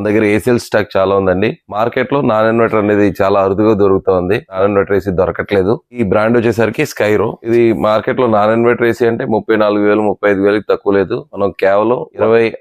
మన దగ్గర ACL stock చాలా ఉందండి. మార్కెట్ లో నాన్ ఇన్వర్టర్ అనేది చాలా అరుదుగా దొరుకుతుంది. నాన్ ఇన్వర్టర్ ఏసీ దొరకట్లేదు. ఈ బ్రాండ్ వచ్చేసరికి స్కైరో. ఇది మార్కెట్ లో నాన్ ఇన్వర్టర్ ఏసీ అంటే 34,000 35,000 తక్కువ లేదు. మనం కేవలం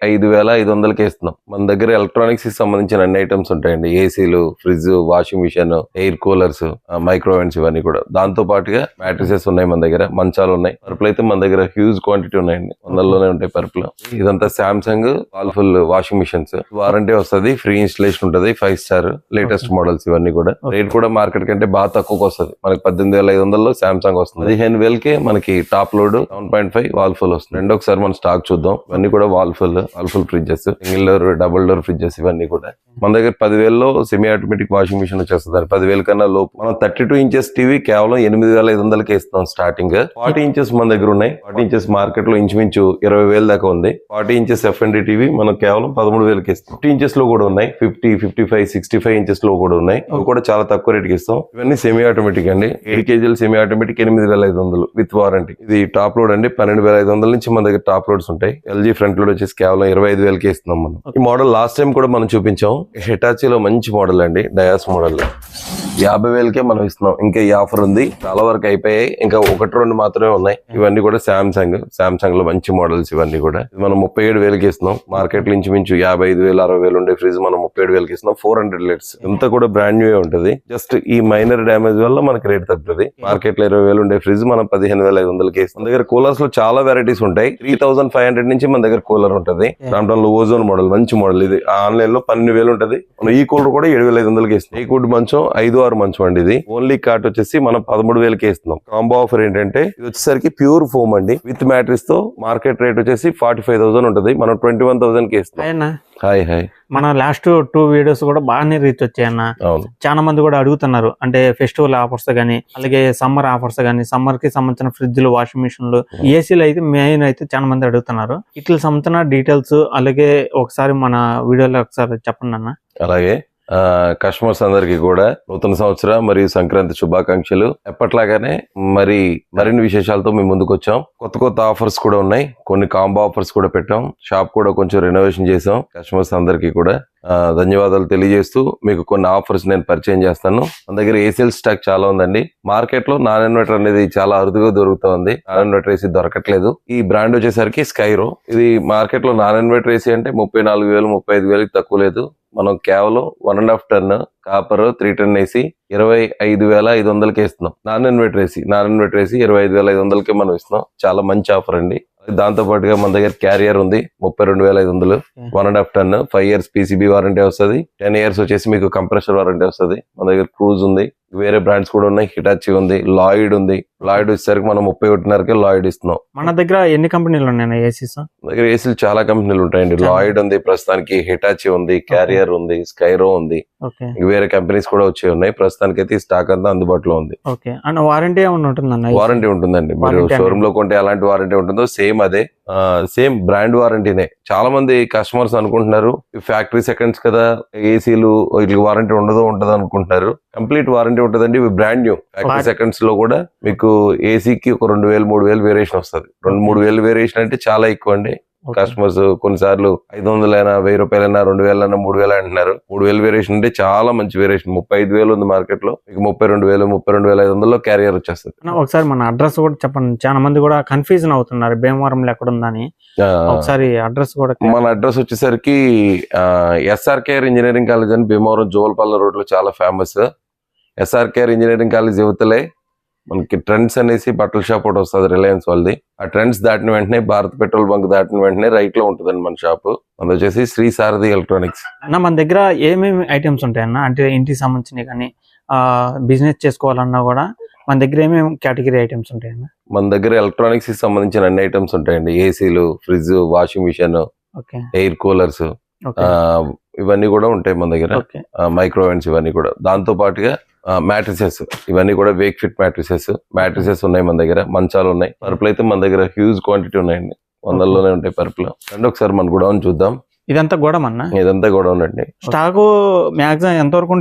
25,500కి ఇస్తున్నాం. మన దగ్గర ఎలక్ట్రానిక్స్ కి సంబంధించిన అన్ని ఐటమ్స్ ఉంటాయండి. ఏసీలు, fridge, washing machine, air coolers, microwaves ఇవన్నీ కూడా. దాంతో పాటుగా మ్యాట్రిసెస్ ఉన్నాయి మన దగ్గర, మంచాలు ఉన్నాయి. పరుపులు అయితే మన దగ్గర హ్యూజ్ క్వాంటిటీ ఉన్నాయండి. 100లోనే ఉంటాయి పరుపులు. ఇదంతా Samsung Whirlpool washing machines. Warranty వస్తుంది, ఫ్రీ ఇన్స్టలేషన్ ఉంటుంది, 5 స్టార్ లేటెస్ట్ మోడల్స్ ఇవన్నీ కూడా. రేట్ కూడా మార్కెట్ కంటే బాగా తక్కువకి వస్తుంది. మనకి 18,500లో సామ్సంగ్ వస్తుంది. 15,000కే మనకి టాప్ లోడ్ 7.5 వాల్ఫుల్ వస్తుంది. రెండో ఒకసారి మనం స్టాక్ చూద్దాం. ఇవన్నీ కూడా Whirlpool fridges, single door, double door fridges ఇవన్నీ కూడా. మన దగ్గర 10,000లో సెమీ ఆటోమేటిక్ వాషింగ్ మిషన్ వచ్చేస్తుంది. 10,000 కన్నా లోపు. మనం 32 ఇంచెస్ టీవీ కేవలం 8,500కే ఇస్తాం స్టార్టింగ్. 40 ఇంచెస్ మన దగ్గర ఉన్నాయి. 40 ఇంచెస్ మార్కెట్ లో ఇంచుమించు 20,000 దాకా ఉంది. 40 ఇంచెస్ ఎఫ్ఎండి టీవీ మనం కేవలం 13,000కి ఇస్తాం. 50 ఇంచెస్ లో కూడా ఉన్నాయి. 50, 55, 65 ఇంచెస్ లో కూడా ఉన్నాయి. అవి కూడా చాలా తక్కువ రేటుకి ఇస్తాం. ఇవన్నీ సెమీ ఆటోమేటిక్ అండి. 7 kg semi automatic 8,500 with warranty. ఇది టాప్ లోడ్ అండి. 12,500 నుంచి మన దగ్గర టాప్ లోడ్స్ ఉంటాయి. ఎల్జీ ఫ్రంట్ లోడ్ వచ్చేసి కేవలం 25,000కి ఇస్తున్నాం మనం. ఈ మోడల్ లాస్ట్ టైం కూడా మనం చూపించాం. హిటాచీలో మంచి మోడల్ అండి, డయాస్ మోడల్. 50,000కే మనం ఇస్తున్నాం. ఇంకా ఈ ఆఫర్ ఉంది. చాలా వరకు అయిపోయాయి. ఇంకా 1-2 మాత్రమే ఉన్నాయి. ఇవన్నీ కూడా సామ్సంగ్ లో మంచి మోడల్స్ ఇవన్నీ కూడా. మనం 37,000కి ఇస్తున్నాం. మార్కెట్ లో ఇంచుమించు 55,000 60,000 ఉండే ఫ్రిడ్జ్ మనం 37,000కి ఇస్తున్నాం. 400 లీటర్స్. ఇంత కూడా బ్రాండ్ న్యూ ఉంటుంది. జస్ట్ ఈ మైనర్ డ్యామేజ్ వల్ల మనకి రేట్ తగ్గుతుంది. మార్కెట్ లో 20,000 ఉండే ఫ్రిడ్జ్ మనం 15,500కి ఇస్తాం. మన దగ్గర కూలర్స్ లో చాలా వెరైటీస్ ఉంటాయి. 3,500 నుంచి మన దగ్గర కూలర్ ఉంటుంది. దాంట్లో ఓజోన్ మోడల్ మంచి మోడల్. ఇది ఆన్లైన్ లో 12,000 ఉంటుంది. మనం ఈ కూలర్ కూడా 7,500కి ఇస్తాం. ఈ కుడ్ మంచం 5-6 మంచం అండి. ఇది ఓన్లీ కాట్ వచ్చేసి మనం 13,000కి ఇస్తున్నాం. కాంబో ఆఫర్ ఏంటంటే ఇది వచ్చేసరికి ప్యూర్ ఫోమ్ అండి విత్ మ్యాట్రిస్ తో. మార్కెట్ రేట్ వచ్చేసి 45,000 ఉంటుంది. మనం 21,000కి ఇస్తాం. హాయ్ మన లాస్ట్ 2 వీడియోస్ కూడా బాగానే రీచ్ వచ్చాయన్న. చాలా మంది కూడా అడుగుతున్నారు. అంటే ఫెస్టివల్ ఆఫర్స్ గానీ, అలాగే సమ్మర్ ఆఫర్స్ గానీ, సమ్మర్ కి సంబంధించిన ఫ్రిడ్జ్లు, వాషింగ్ మిషన్లు, ఏసీలు అయితే మెయిన్ అయితే చాలా మంది అడుగుతున్నారు. ఇట్లా సంబంధించిన డీటెయిల్స్ అలాగే ఒకసారి మన వీడియోలో ఒకసారి చెప్పండి అన్న. అలాగే కస్టమర్స్ అందరికి కూడా నూతన సంవత్సర మరియు సంక్రాంతి శుభాకాంక్షలు. ఎప్పట్లాగానే మరిన్ని విశేషాలతో మేము ముందుకు వచ్చాం. కొత్త ఆఫర్స్ కూడా ఉన్నాయి. కొన్ని కాంబో ఆఫర్స్ కూడా పెట్టాం. షాప్ కూడా కొంచెం రెనోవేషన్ చేసాం. కస్టమర్స్ అందరికి కూడా ధన్యవాదాలు తెలియజేస్తూ మీకు కొన్ని ఆఫర్స్ నేను పరిచయం చేస్తాను. మన దగ్గర ఏసీఎల్ స్టాక్ చాలా ఉందండి. మార్కెట్ లో నాన్ ఇన్వర్టర్ అనేది చాలా అరుదుగా దొరుకుతుంది. నాన్ ఇన్వర్టర్ ఏసీ దొరకట్లేదు. ఈ బ్రాండ్ వచ్చేసరికి స్కైరో. ఇది మార్కెట్ లో నాన్ ఇన్వర్టర్ ఏసీ అంటే 34,000 35,000 తక్కువ లేదు. మనం కేవలం 1.5 టన్ కాపర్ 3 టన్ ఏసీ 25,500కి ఇస్తున్నాం. నాన్ ఇన్వర్టర్ ఏసీ 25,500కి మనం ఇస్తున్నాం. చాలా మంచి ఆఫర్ అండి. దాంతో పాటుగా మన దగ్గర క్యారియర్ ఉంది 32,500, 1.5 టన్, 5 years పీసీబీ వారంటీ వస్తుంది. 10 years వచ్చేసి మీకు కంప్రెసర్ వారంటీ వస్తుంది. మన దగ్గర క్రూజ్ ఉంది. వేరే బ్రాండ్స్ కూడా ఉన్నాయి. హిటాచి ఉంది, లాయిడ్ ఉంది. లాయిడ్ వచ్చేసరికి మనం 31,500కే లాయిడ్ ఇస్తున్నాం. మన దగ్గర ఎన్ని కంపెనీలు ఉన్నాయి ఏసీస్? దగ్గర ఏసీలు చాలా కంపెనీలు ఉంటాయండి. లాయిడ్ ఉంది ప్రస్తుతానికి, హిటాచి ఉంది, క్యారియర్ ఉంది, స్కైరో ఉంది. వేరే కంపెనీస్ కూడా వచ్చి ఉన్నాయి. ప్రస్తుతానికి అయితే స్టాక్ అంతా అందుబాటులో ఉంది. వారంటీ ఉంటుందన్న? వారంటీ ఉంటుందండి. మీరు షోరూమ్ లో కొంటే ఎలాంటి వారంటీ ఉంటుందో సేమ్ అదే, సేమ్ బ్రాండ్ వారంటీనే. చాలా మంది కస్టమర్స్ అనుకుంటున్నారు ఫ్యాక్టరీ సెకండ్స్ కదా ఏసీలు వీటికి వారంటీ ఉండదు అనుకుంటున్నారు. కంప్లీట్ వారంటీ ఉంటుందండి. ఇవి బ్రాండ్ న్యూ. ఫ్యాక్టరీ సెకండ్స్ లో కూడా మీకు ఏసీకి ఒక 2,000 3,000 వేరియేషన్ వస్తుంది. 2-3 వేరియేషన్ అంటే చాలా ఎక్కువ అండి. కస్టమర్స్ కొన్నిసార్లు 500 అయినా 1,000 రూపాయలైనా 2,000 అయినా 3,000 అంటున్నారు. 3,000 వేరియేషన్ అంటే చాలా మంచి వేరియేషన్. 35,000 ఉంది మార్కెట్ లో. మీకు 32,000 32,500లో క్యారియర్ వచ్చేస్తుంది. ఒకసారి మన అడ్రస్ కూడా చెప్పండి. చాలా మంది కూడా కన్ఫ్యూజన్ అవుతున్నారు భీమవరంలో ఎక్కడ ఉందని. ఒకసారి అడ్రస్ కూడా. మన అడ్రస్ వచ్చేసరికి SRKR ఇంజనీరింగ్ కాలేజ్ అని భీమవరం జోల్పల్ల రోడ్ లో చాలా ఫేమస్. SRKR ఇంజనీరింగ్ కాలేజ్ యువతలే మనకి ట్రెండ్స్ అనేసి బట్టల షాప్ ఒకటి వస్తుంది, రిలయన్స్ వాళ్ళది. ఆ ట్రెండ్స్ దాటిన వెంటనే భారత్ పెట్రోల్ బంక్ దాటిన వెంటనే రైట్ లో ఉంటుందండి మన షాప్. అది వచ్చేసి శ్రీ సారథి ఎలక్ట్రానిక్స్. అన్న మన దగ్గర ఏమేమి ఐటమ్స్ ఉంటాయన్న? అంటే ఇంటికి సంబంధించినవి కానీ బిజినెస్ చేసుకోవాలన్నా కూడా మన దగ్గర ఏమేమి కేటగిరీ ఐటమ్స్ ఉంటాయన్న? మన దగ్గర ఎలక్ట్రానిక్స్ కి సంబంధించిన అన్ని ఐటమ్స్ ఉంటాయండి. ఏసీలు, fridge, washing machine, air coolers ఇవన్నీ కూడా ఉంటాయి మన దగ్గర. మైక్రోవేవ్స్ ఇవన్నీ కూడా. దాంతో పాటుగా మ్యాట్రిసెస్ ఇవన్నీ కూడా వేక్ ఫిట్ మ్యాట్రిసెస్ ఉన్నాయి మన దగ్గర. మంచాలు ఉన్నాయి. పరుపులు అయితే మన దగ్గర హ్యూజ్ క్వాంటిటీ ఉన్నాయండి. 100లోనే ఉంటాయి పరుపులు. ఒకసారి మన గోడౌన్ చూద్దాం. ఇదంతా గోడౌన్ అన్న? ఇదంతా గోడౌన్ అండి. స్టాక్ మాక్సిమం ఎంత వరకు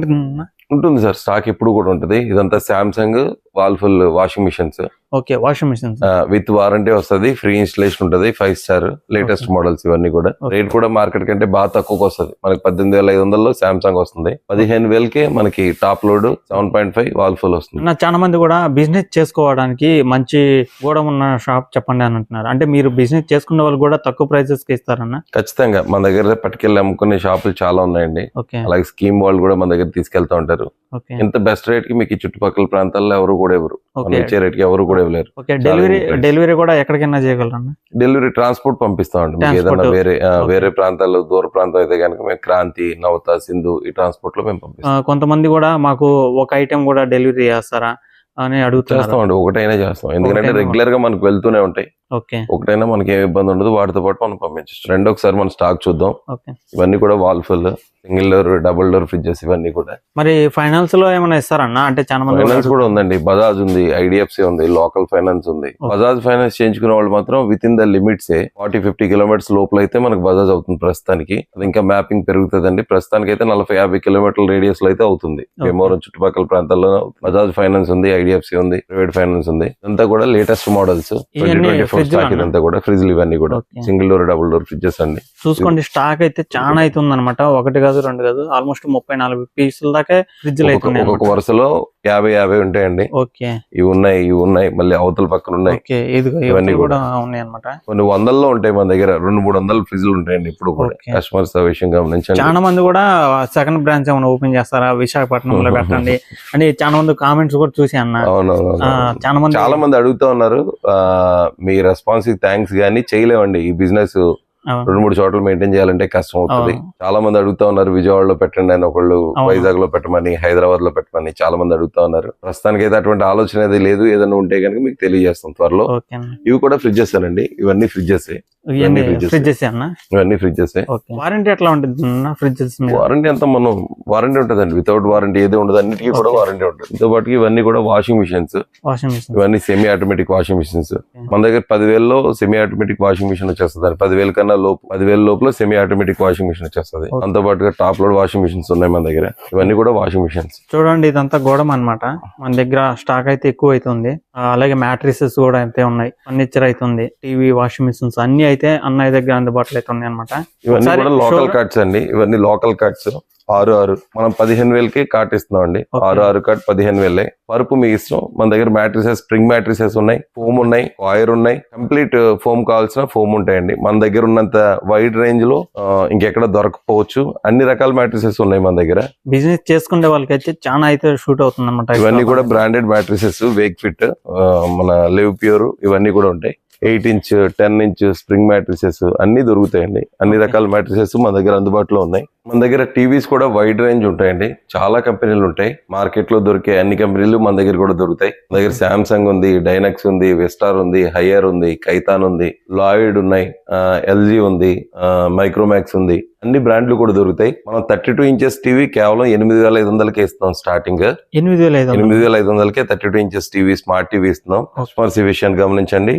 ఉంటుంది సార్? స్టాక్ ఎప్పుడు కూడా ఉంటుంది. ఇదంతా Samsung Whirlpool washing machines. Okay, washing machines with warranty వస్తుంది, ఫ్రీ ఇన్స్టలేషన్ ఉంటుంది, 5 స్టార్ లేటెస్ట్ మోడల్స్ ఇవన్నీ కూడా. రేట్ కూడా మార్కెట్ కంటే బాగా తక్కువకి వస్తుంది. మనకి 18,500 సామ్సంగ్ వస్తుంది, 15,000కే మనకి టాప్ లోడ్ 7.5 వాల్ ఫుల్ వస్తుంది. చాలా మంది కూడా బిజినెస్ చేసుకోవడానికి మంచి గోడ ఉన్న షాప్ చెప్పండి అని అంటున్నారు. అంటే మీరు బిజినెస్ చేసుకునే వాళ్ళు కూడా తక్కువ ప్రైసెస్ కి ఇస్తారన్న? ఖచ్చితంగా మన దగ్గర పట్టుకెళ్ళి అమ్ముకునే షాపులు చాలా ఉన్నాయండి. అలాగే స్కీమ్ వాళ్ళు కూడా మన దగ్గర తీసుకెళ్తా ఉంటారు. ఇంత బెస్ట్ రేట్ కి మీకు చుట్టుపక్కల ప్రాంతాల్లో ఎవరు కూడా ఇవ్వరు, ఇచ్చే రేట్ కి ఎవరు కూడా ఇవ్వలేరు. డెలివరీ కూడా ఎక్కడికైనా చేయగలరా? డెలివరీ ట్రాన్స్పోర్ట్ పంపిస్తామండి. మీకు ఏదైనా వేరే ప్రాంతాల్లో, దూర ప్రాంతం అయితే కనుక మేము క్రాంతి, నవత, సింధు ఈ ట్రాన్స్పోర్ట్ లో మేము పంపిస్తాం. కొంతమంది కూడా మాకు ఒక ఐటెం కూడా డెలివరీ చేస్తారా అని అడుగుతారు. చేస్తామండి, ఒకటైనా చేస్తాం. ఎందుకంటే రెగ్యులర్ గా మనకు వెళ్తూనే ఉంటాయి. ఒకటైనా మనకి ఏ ఇబ్బంది ఉండదు, వాటితో పాటు మనం పంపించచ్చు. రెండు ఒకసారి మనం స్టాక్ చూద్దాం. ఇవన్నీ కూడా wall full, single door, double door fridges ఇవన్నీ కూడా. మరి ఫైనాన్స్ లో ఏమైనా ఇస్తారన్నా? అంటే చాలా మంది ఫైనాన్స్ కూడా ఉందండి. బజాజ్ ఉంది, IDFC ఉంది, లోకల్ ఫైనాన్స్ ఉంది. బజాజ్ ఫైనాన్స్ చేయించుకునే వాళ్ళు మాత్రం with in the limits 40-50 kilometres లోపల అయితే మనకు బజాజ్ అవుతుంది ప్రస్తుతానికి. అది ఇంకా మ్యాపింగ్ పెరుగుతుందండి. ప్రస్తుతానికి అయితే 40-50 కిలోమీటర్ల రేడియస్ లో అయితే అవుతుంది. భీమవరం చుట్టుపక్కల ప్రాంతాల్లో బజాజ్ ఫైనాన్స్ ఉంది, IDFC ఉంది, ప్రైవేట్ ఫైనాన్స్ ఉంది. ఇదంతా కూడా లేటెస్ట్ మోడల్స్ 2024 స్టాక్. ఇదంతా కూడా ఫ్రిడ్జ్లు ఇవన్నీ కూడా single door, double door fridges అండి. చూసుకోండి, స్టాక్ అయితే చాలా అవుతుంది అనమాట. 1 కాదు 2 కాదు, ఆల్మోస్ట్ 34 పీసుల దాకా ఫ్రిడ్జ్లు అయితే ఒక్కొక్క వరుసలో 50 ఉంటాయండి. ఓకే, ఇవి ఉన్నాయి, మళ్ళీ అవతల పక్కన ఉన్నాయి. ఇవన్నీ కూడా ఉన్నాయి అనమాట. కొన్ని వందల్లో ఉంటాయి మన దగ్గర, 200-300 ఫ్రిడ్జ్లు ఉంటాయండి ఇప్పుడు కూడా. కస్టమర్స్ విషయం గమనించండి. చాలా మంది కూడా సెకండ్ బ్రాంచ్ ఏమైనా ఓపెన్ చేస్తారా విశాఖపట్నంలో పెట్టండి అని చాలా మంది కామెంట్స్ కూడా చూసి అన్న. చాలా మంది అడుగుతా ఉన్నారు. మీ రెస్పాన్స్ థ్యాంక్స్ గానీ చేయలేమండి. ఈ బిజినెస్ 2-3 చోట్ల మెయింటైన్ చేయాలంటే కష్టం అవుతుంది. చాలా మంది అడుగుతా ఉన్నారు, విజయవాడలో పెట్టండి అని, ఒకళ్ళు వైజాగ్ లో పెట్టమని, హైదరాబాద్ లో పెట్టమని చాలా మంది అడుగుతా ఉన్నారు. ప్రస్తుతానికి అయితే అటువంటి ఆలోచన అయితే లేదు. ఏదైనా ఉంటే కనుక మీకు తెలియజేస్తాం త్వరలో. ఇవి కూడా ఫ్రిడ్జెస్ అండి, ఇవన్నీ ఫ్రిడ్జెస్. వారంటీ ఎట్లా ఉంటుంది ఫ్రిడ్జెస్? వారంటీ అంతా మనం వారంటీ ఉంటుందండి, వితౌట్ వారంటీ ఏది ఉండదు, అన్నిటికీ కూడా వారంటీ ఉంటుంది. దీంతో పాటు ఇవన్నీ కూడా వాషింగ్ మిషన్స్, ఇవన్నీ సెమీ ఆటోమేటిక్ వాషింగ్ మిషన్స్. మన దగ్గర 10,000లో సెమీ ఆటోమేటిక్ వాషింగ్ మిషన్ వచ్చేస్తుంది. 10,000 కన్నా 10,000 లోపల సెమీ ఆటోమేటిక్ వాషింగ్ మిషన్ వచ్చేస్తుంది. దాంతో పాటుగా టాప్ లోడ్ వాషింగ్ మిషన్స్ ఉన్నాయి మన దగ్గర. ఇవన్నీ కూడా వాషింగ్ మిషన్స్. చూడండి, ఇదంతా గోడమ్ అన్నమాట. మన దగ్గర స్టాక్ అయితే ఎక్కువ అవుతుంది. అలాగే మ్యాట్రిసెస్ కూడా అయితే ఉన్నాయి, ఫర్నిచర్ అవుతుంది, టీవీ, వాషింగ్ మిషన్స్ అన్ని అయితే అన్నయ్య దగ్గర అందుబాటులో అయితే ఉన్నాయి అనమాట. ఇవన్నీ కూడా లోకల్ కార్డ్స్ అండి. ఇవన్నీ లోకల్ కార్డ్స్. 6 మనం 15,000కి కార్ట్ ఇస్తున్నాం అండి. 6 కార్ట్ 15,000. పరుపు మీ ఇష్టం. మన దగ్గర మ్యాట్రిసెస్, స్ప్రింగ్ మ్యాట్రిసెస్ ఉన్నాయి, ఫోమ్ ఉన్నాయి, వైర్ ఉన్నాయి, కంప్లీట్ ఫోమ్ కావాల్సిన ఫోమ్ ఉంటాయండి. మన దగ్గర ఉన్నంత వైడ్ రేంజ్ లో ఇంకెక్కడ దొరకపోవచ్చు. అన్ని రకాల మ్యాట్రిసెస్ ఉన్నాయి మన దగ్గర. బిజినెస్ చేసుకునే వాళ్ళకి అయితే చాలా అయితే షూట్ అవుతుంది అనమాట. ఇవన్నీ కూడా బ్రాండెడ్ మ్యాట్రిసెస్, వేక్ ఫిట్, మన లివ్ ప్యూర్ ఇవన్నీ కూడా ఉంటాయి. 8 ఇంచ్, 10 ఇంచ్ స్ప్రింగ్ మ్యాట్రిసెస్ అన్ని దొరుకుతాయండి. అన్ని రకాల మ్యాట్రిసెస్ మన దగ్గర అందుబాటులో ఉన్నాయి. మన దగ్గర టీవీస్ కూడా వైడ్ రేంజ్ ఉంటాయండి. చాలా కంపెనీలు ఉంటాయి. మార్కెట్ లో దొరికే అన్ని కంపెనీలు మన దగ్గర కూడా దొరుకుతాయి. మన దగ్గర శాంసంగ్ ఉంది, డైనక్స్ ఉంది, వెస్టార్ ఉంది, హైయర్ ఉంది, కైతాన్ ఉంది, లాయిడ్ ఉన్నాయి, LG ఉంది, మైక్రోమాక్స్ ఉంది. అన్ని బ్రాండ్లు కూడా దొరుకుతాయి. మనం 32 ఇంచెస్ టీవీ కేవలం 8,500కే ఇస్తున్నాం. స్టార్టింగ్ 8,500కే 32 ఇంచెస్ టీవీ, స్మార్ట్ టీవీ ఇస్తున్నాం. కస్టమర్స్ ఈ విషయాన్ని గమనించండి.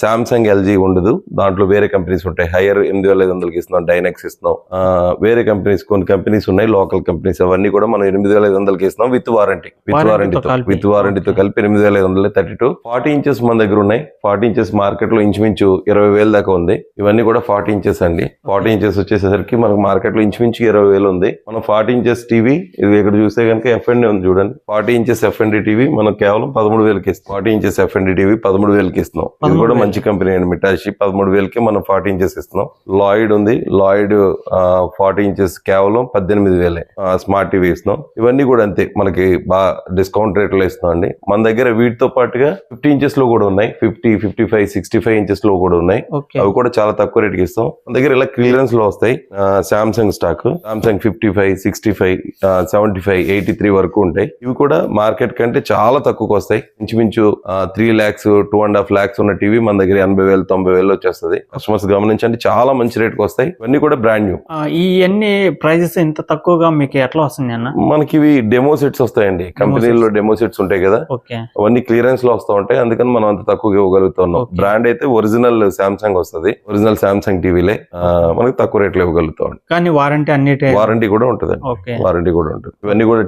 శాంసంగ్, LG ఉండదు, దాంట్లో వేరే కంపెనీస్ ఉంటాయి. హైయర్ 8,500కి ఇస్తున్నాం, డైనక్స్ ఇస్తున్నాం. వేరే కంపెనీస్, కొన్ని కంపెనీస్ ఉన్నాయి, లోకల్ కంపెనీస్. అవన్నీ కూడా మనం 8,500కి ఇస్తున్నాం విత్ వారంటీ. విత్ వారంటీతో కలిపి 8,500. 32 40 ఇంచెస్ మన దగ్గర ఉన్నాయి. 40 ఇంచెస్ మార్కెట్ లో ఇంచుమించు 20,000 దాకా ఉంది. ఇవన్నీ కూడా 40 ఇంచెస్ అండి. 40 ఇంచెస్ వచ్చేసరికి మనకు మార్కెట్ లో ఇంచుమించు 20,000 ఉంది. మనం 40 ఇంచెస్ టీవీ, ఇది ఇక్కడ చూస్తే కనుక FND ఉంది చూడండి. 40 ఇంచెస్ FND టీవీ మనం కేవలం 13,000కి ఇస్తాం. 40 ఇంచెస్ FND టీవీ 13,000కి ఇస్తున్నాం. ఇది కూడా మంచి కంపెనీ అండి, మిటాషి. 13,000కి మనం 40 ఇంచెస్ ఇస్తున్నాం. లాయిడ్ ఉంది, లాయిడ్ 40 ఇంచెస్ కేవలం 18,000. స్మార్ట్ టీవీ ఇస్తున్నాం. ఇవన్నీ కూడా అంతే, మనకి బాగా డిస్కౌంట్ రేట్ లో ఇస్తున్నాం అండి. మన దగ్గర వీటితో పాటుగా 50 ఇంచెస్ లో కూడా ఉన్నాయి, 50, 55, 65 ఇంచెస్ లో కూడా ఉన్నాయి. అవి కూడా చాలా తక్కువ రేట్కి ఇస్తాం. మన దగ్గర ఇలా క్లియరెన్స్ లో వస్తాయి. శాంసంగ్ స్టాక్, శాంసంగ్ 55, 65, 75, 83 వరకు ఉంటాయి. ఇవి కూడా మార్కెట్ కంటే చాలా తక్కువకి వస్తాయి. ఇంచుమించు 3 lakhs, 2.5 lakhs ఉన్న టీవీ మన దగ్గర 80,000, 90,000 వచ్చేస్తుంది. కస్టమర్స్ గమనించండి, చాలా మంచి రేట్ కి వస్తాయి. ఇవన్నీ కూడా బ్రాండ్ న్యూ. ఇవన్నీ ప్రైజెస్ ఇంత తక్కువగా మీకు ఎట్లా వస్తుంది అన్న? మనకి ఇవి డెమో సెట్స్ వస్తాయండి. కంపెనీలో డెమో సెట్స్ ఉంటాయి కదా, అవన్నీ క్లియరెన్స్ లో వస్తూ ఉంటాయి. అందుకని మనం అంత తక్కువగా ఇవ్వగలుగుతున్నాం. బ్రాండ్ అయితే ఒరిజినల్ శాంసంగ్ వస్తుంది, ఒరిజినల్ శాంసంగ్ టీవీలే మనకి తక్కువ రేట్లో ఇవ్వగలుగుతాం. ఇవ్వగలుగుతాం. కానీ వారంటీ వారంటీ కూడా ఉంటుందండి. వారంటీ కూడా ఉంటుంది. ఇవన్నీ కూడా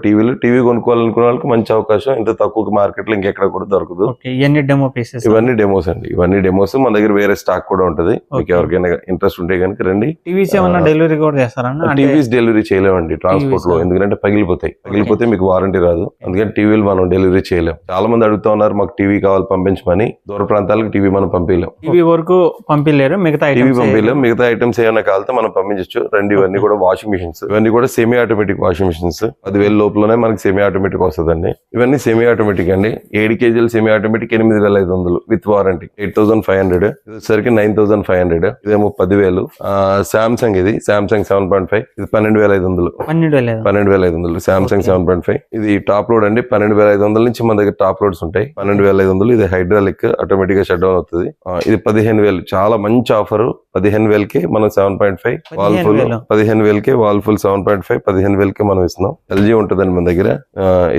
టీవీ కొనుక్కోవాలనుకున్న వాళ్ళకి మంచి అవకాశం. ఇంత తక్కువ మార్కెట్ లో ఇంకెక్కడ కూడా దొరకదు. ఇవన్నీ డెమో పీసెస్, ఇవన్నీ డెమోస్ అండి. ఇవన్నీ డెమోస్. మన దగ్గర వేరే స్టాక్ కూడా ఉంటది. మీకు ఎవరికైనా ఇంట్రెస్ట్ ఉంటే కనుక రండి. టీవీస్ ఏమన్నా డెలివరీ కూడా చేస్తారా? టీవీస్ డెలివరీ చేయలేమండి ట్రాన్స్పోర్ట్ లో, ఎందుకంటే పగిలిపోతే మీకు వారంటీ రాదు. అందుకని టీవీలు మనం డెలివరీ చేయలేం. చాలా మంది అడుగుతా ఉన్నారు మాకు టీవీ కావాలి పంపించమని. దూర ప్రాంతాలకు టీవీ మనం పంపించలేం. టీవీ వరకు పంపించలేరు, మిగతా టీవీ పంపించలేం. మిగతా ఐటమ్స్ ఏమైనా కావాలంటే మనం పంపించచ్చు. రండి. ఇవన్నీ కూడా వాషింగ్ మిషన్స్. ఇవన్నీ కూడా సెమీ ఆటోమేటిక్ వాషింగ్ మిషన్స్. 10,000 లోపలనే మనకి సెమీ ఆటోమేటిక్ వస్తుందండి. ఇవన్నీ సెమీ ఆటోమేటిక్ అండి. 7 kg semi automatic 8,500 with warranty. 8,500. ఇది 9,500. ఇదేమో 10,000. సామ్సంగ్, ఇది సామ్సంగ్ 7.5. ఇది 12,500. 12,500 సామ్సంగ్ 7.5. ఇది టాప్ లోడ్ అండి. 12,500 నుంచి మన దగ్గర టాప్ లోడ్స్ ఉంటాయి. 12,500. ఇది హైడ్రాలిక్, ఆటోమేటిక్ గా షట్ డౌన్ అవుతుంది. ఇది 15,000. చాలా మంచి ఆఫర్. 15,000కి మనం 7.5 వాల్ఫుల్. 15,000కి వాల్ఫుల్ 7.5. 15,000కి మనం ఇస్తున్నాం. ఎల్జీ ఉంటుందండి మన దగ్గర.